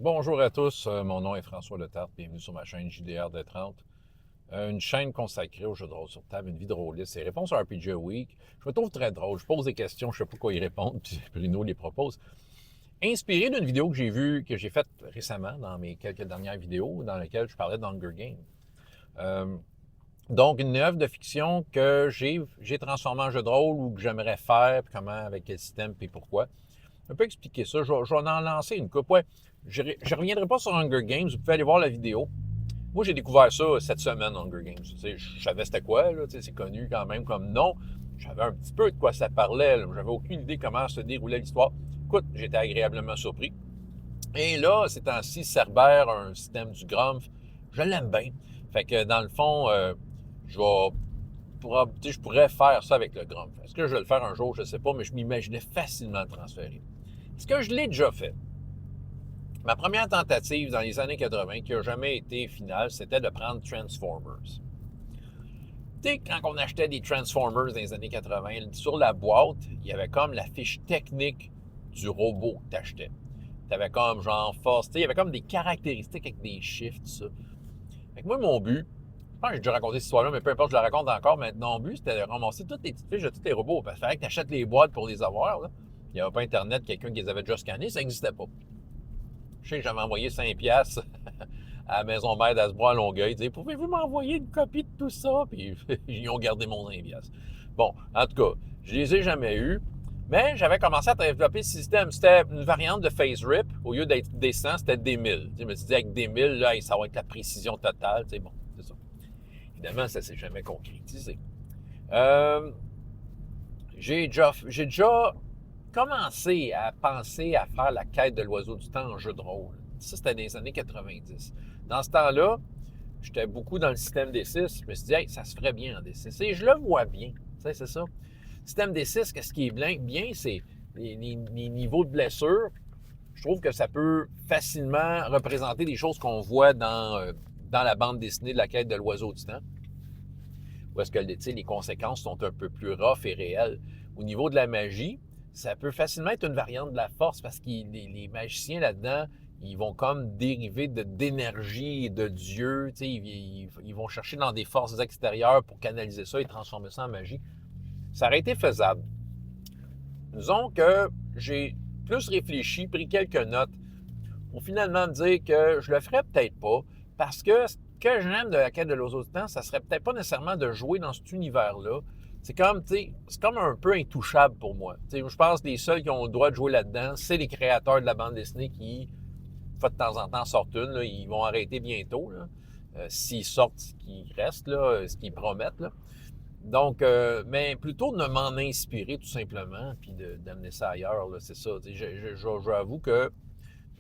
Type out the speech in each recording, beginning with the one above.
Bonjour à tous, mon nom est François Letarte, bienvenue sur ma chaîne JDR D30, une chaîne consacrée aux jeux de rôle sur table, une vie de rôliste et réponses à RPG Week. Je me trouve très drôle, je pose des questions, je ne sais pas quoi y répondre, puis Bruno les propose. Inspiré d'une vidéo que j'ai vue, que j'ai faite récemment dans mes quelques dernières vidéos, dans lesquelles je parlais d'Hunger Games. Euh, donc, une œuvre de fiction que j'ai transformée en jeu de rôle ou que j'aimerais faire, puis comment, avec quel système, puis pourquoi. Un peu expliquer ça. Je vais en lancer une coupe. Ouais, je ne reviendrai pas sur Hunger Games. Vous pouvez aller voir la vidéo. Moi, j'ai découvert ça cette semaine, Hunger Games. Tu sais, je savais c'était quoi. Là, tu sais, c'est connu quand même comme nom. J'avais un petit peu de quoi ça parlait. J'avais aucune idée comment se déroulait l'histoire. Écoute, j'étais agréablement surpris. Et là, ces temps-ci, Cerbère, un système du Grumpf, je l'aime bien. Fait que dans le fond, je vais je pourrais faire ça avec le Grumpf. Est-ce que je vais le faire un jour? Je ne sais pas, mais je m'imaginais facilement le transférer. Est-ce que je l'ai déjà fait? Ma première tentative dans les années 80, qui n'a jamais été finale, c'était de prendre Transformers. Tu sais, quand on achetait des Transformers dans les années 80, sur la boîte, il y avait comme la fiche technique du robot que tu achetais. Tu avais comme genre force, il y avait comme des caractéristiques avec des chiffres, tout ça. Fait que moi, mon but, je pense que j'ai déjà raconté cette histoire-là, mais peu importe, je la raconte encore. Maintenant, mon but, c'était de ramasser toutes les petites fiches de tous les robots. Parce qu'il fallait que tu achètes les boîtes pour les avoir. Là. Il n'y avait pas Internet, quelqu'un qui les avait déjà scannés, ça n'existait pas. Je sais que j'avais envoyé 5$ à la maison mère d'Asbrois à Longueuil. Ils disaient, pouvez-vous m'envoyer une copie de tout ça? Puis ils ont gardé mon 5$. Bon, en tout cas, je les ai jamais eus. Mais j'avais commencé à développer ce système. C'était une variante de phase rip. Au lieu d'être des 100, c'était des 1000. Je me suis dit, avec des 1000, là, ça va être la précision totale. Bon, c'est ça. Évidemment, ça ne s'est jamais concrétisé. Euh, j'ai déjà commencé à penser à faire la quête de l'oiseau du temps en jeu de rôle. Ça, c'était dans les années 90. Dans ce temps-là, j'étais beaucoup dans le système D6. Je me suis dit, hey, ça se ferait bien en D6. Et je le vois bien. Tu sais, c'est ça. Le système D6, qu'est-ce qui est bien, c'est les niveaux de blessure. Je trouve que ça peut facilement représenter des choses qu'on voit dans la bande dessinée de la quête de l'oiseau du temps. Où est-ce que les conséquences sont un peu plus rough et réelles. Au niveau de la magie, ça peut facilement être une variante de la force parce que les magiciens là-dedans, ils vont comme dériver d'énergie et de Dieu. Ils vont chercher dans des forces extérieures pour canaliser ça et transformer ça en magie. Ça aurait été faisable. Disons que j'ai plus réfléchi, pris quelques notes pour finalement me dire que je le ferais peut-être pas parce que ce que j'aime de la quête de l'oiseau du temps, ça serait peut-être pas nécessairement de jouer dans cet univers-là. C'est comme, c'est comme un peu intouchable pour moi. Je pense que les seuls qui ont le droit de jouer là-dedans, c'est les créateurs de la bande dessinée qui, de temps en temps, sortent une. Là, ils vont arrêter bientôt. Là. S'ils sortent ce qui reste, là, ce qu'ils promettent. Là. Donc, mais plutôt de m'en inspirer tout simplement, puis d'amener ça ailleurs, c'est ça. J'avoue que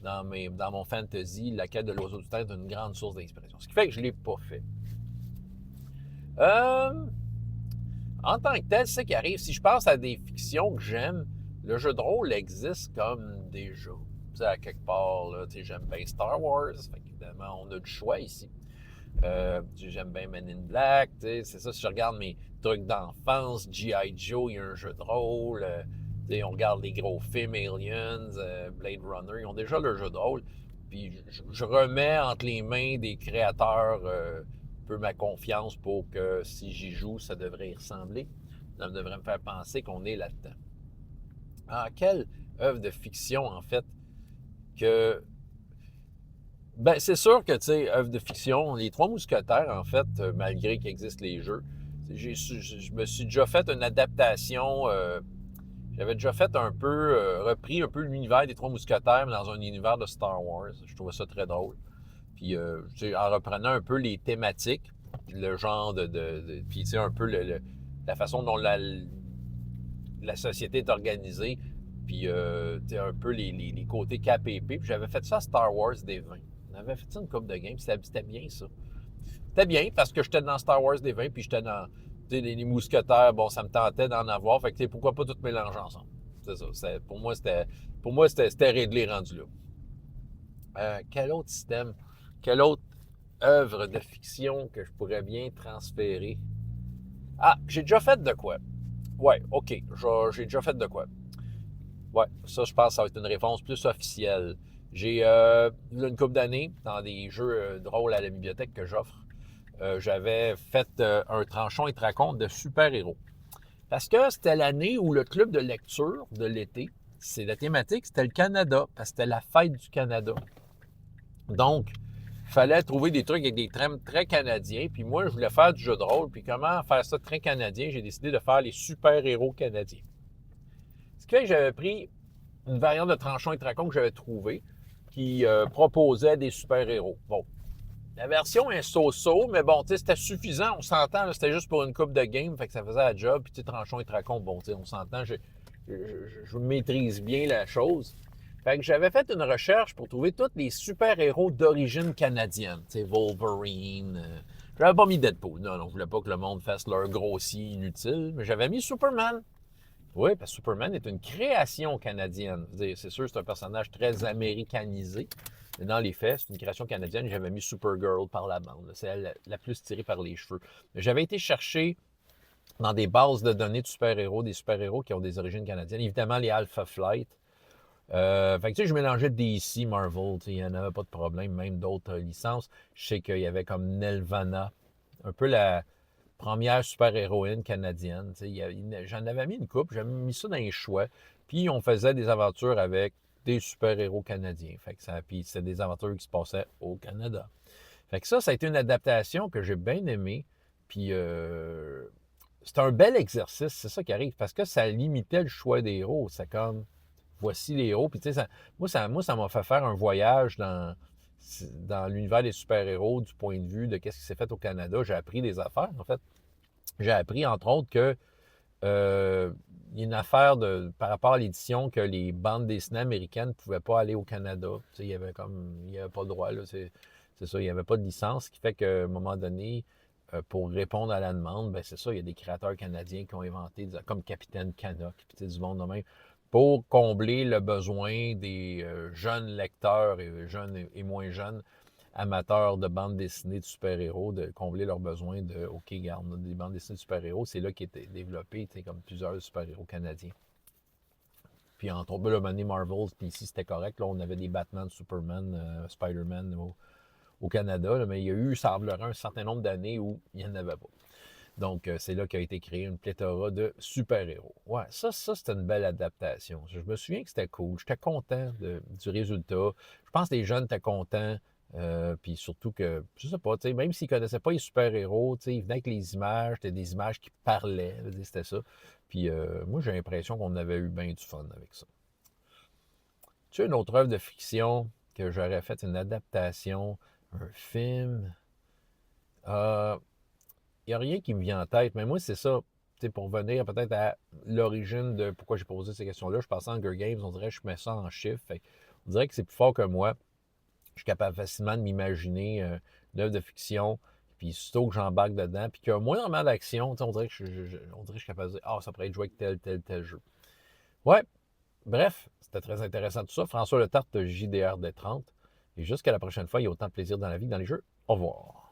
dans mon fantasy, la quête de l'oiseau du temps est une grande source d'inspiration. Ce qui fait que je ne l'ai pas fait. Euh, En tant que tel, c'est ce qui arrive. Si je pense à des fictions que j'aime, le jeu de rôle existe comme déjà. Tu sais, à quelque part, là, j'aime bien Star Wars. Fait évidemment, on a du choix ici. J'aime bien Men in Black. C'est ça, si je regarde mes trucs d'enfance, G.I. Joe, il y a un jeu de rôle. On regarde les gros films Aliens, Blade Runner, ils ont déjà leur jeu de rôle. Puis je remets entre les mains des créateurs un peu ma confiance pour que si j'y joue, ça devrait y ressembler. Ça devrait me faire penser qu'on est là-dedans. Ah, quelle œuvre de fiction, en fait, que ben, c'est sûr que, tu sais, œuvre de fiction, Les Trois Mousquetaires, en fait, malgré qu'il existe les jeux, je me suis déjà fait une adaptation. J'avais déjà fait un peu, repris un peu l'univers des Trois Mousquetaires, mais dans un univers de Star Wars. Je trouvais ça très drôle. Puis, en reprenant un peu les thématiques, le genre puis, tu sais, un peu la façon dont la société est organisée, puis, tu sais, un peu les côtés KPP. Puis, j'avais fait ça à Star Wars des 20. On avait fait ça une couple de games, c'était bien ça. C'était bien parce que j'étais dans Star Wars des 20, puis j'étais dans les mousquetaires, bon, ça me tentait d'en avoir. Fait que pourquoi pas tout mélanger ensemble? C'est ça. Pour moi, c'était réglé rendu là. Quel autre système? Quelle autre œuvre de fiction que je pourrais bien transférer? Ah, j'ai déjà fait de quoi? Ouais, OK. J'ai déjà fait de quoi? Ouais, ça, je pense que ça va être une réponse plus officielle. J'ai, il y a une couple d'années, dans des jeux de rôle à la bibliothèque que j'offre, j'avais fait un tranchon et raconte de super-héros. Parce que c'était l'année où le club de lecture de l'été, c'est la thématique, c'était le Canada, parce que c'était la fête du Canada. Donc, il fallait trouver des trucs avec des thèmes très canadiens. Puis moi, je voulais faire du jeu de rôle. Puis comment faire ça très canadien? J'ai décidé de faire les super-héros canadiens. Ce qui fait que j'avais pris une variante de tranchon et tracon que j'avais trouvée qui proposait des super-héros. Bon, la version est so-so, mais bon, tu sais, c'était suffisant. On s'entend, là, c'était juste pour une coupe de game, fait que ça faisait la job. Puis, tu sais, tranchon et tracon, bon, tu sais, on s'entend, je maîtrise bien la chose. Fait que j'avais fait une recherche pour trouver tous les super-héros d'origine canadienne. Tu sais, Wolverine. J'avais pas mis Deadpool. Non, non, je voulais pas que le monde fasse leur grossier inutile, mais j'avais mis Superman. Oui, parce que Superman est une création canadienne. C'est sûr, c'est un personnage très américanisé. Mais dans les faits, c'est une création canadienne. J'avais mis Supergirl par la bande. C'est elle la plus tirée par les cheveux. J'avais été chercher dans des bases de données de super-héros, des super-héros qui ont des origines canadiennes. Évidemment, les Alpha Flight. Fait que, tu sais, je mélangeais DC, Marvel. Il n'y en avait pas de problème, même d'autres licences. Je sais qu'il y avait comme Nelvana, un peu la première super-héroïne canadienne. J'en avais mis une coupe, j'avais mis ça dans les choix. Puis on faisait des aventures avec des super-héros canadiens. Fait que puis c'était des aventures qui se passaient au Canada. Fait que ça a été une adaptation que j'ai bien aimée. Puis c'est un bel exercice, c'est ça qui arrive, parce que ça limitait le choix des héros. C'est comme, voici les héros. Puis tu sais, moi, ça m'a fait faire un voyage dans l'univers des super-héros du point de vue de qu'est-ce qui s'est fait au Canada. J'ai appris des affaires, en fait. J'ai appris, entre autres, que il y a une affaire par rapport à l'édition que les bandes dessinées américaines ne pouvaient pas aller au Canada. Tu sais, il n'y avait pas le droit. Là, c'est ça, il n'y avait pas de licence, ce qui fait qu'à un moment donné, pour répondre à la demande, ben c'est ça, il y a des créateurs canadiens qui ont inventé, comme Capitaine Canuck, puis du monde de même, pour combler le besoin des jeunes lecteurs et jeunes et moins jeunes amateurs de bandes dessinées de super-héros, de combler leurs besoins de OK, regarde, on a des bandes dessinées de super-héros, c'est là qu'étaient développé, comme plusieurs super-héros canadiens. Puis entre autres, là, Marvel, puis ici c'était correct, là, on avait des Batman, Superman, Spider-Man au Canada, là, mais il y a eu, semblerait, un certain nombre d'années où il n'y en avait pas. Donc, c'est là qu'a été créée une pléthora de super-héros. Ouais, ça c'était une belle adaptation. Je me souviens que c'était cool. J'étais content du résultat. Je pense que les jeunes étaient contents. Puis surtout que, je sais pas, même s'ils ne connaissaient pas les super-héros, ils venaient avec les images, c'était des images qui parlaient, c'était ça. Puis moi, j'ai l'impression qu'on avait eu bien du fun avec ça. Tu as une autre œuvre de fiction que j'aurais fait une adaptation, un film? Il n'y a rien qui me vient en tête, mais moi, c'est ça. Pour venir peut-être à l'origine de pourquoi j'ai posé ces questions-là, je pensais à Hunger Games, on dirait que je mets ça en chiffres. On dirait que c'est plus fort que moi. Je suis capable facilement de m'imaginer une œuvre de fiction, puis surtout que j'embarque dedans, puis qu'il y a moindrement d'action, on dirait que on dirait que je suis capable de dire ah, ça pourrait être joué avec tel jeu. Ouais, bref, c'était très intéressant tout ça. François Letarte, JDR des 30. Et jusqu'à la prochaine fois, il y a autant de plaisir dans la vie que dans les jeux. Au revoir.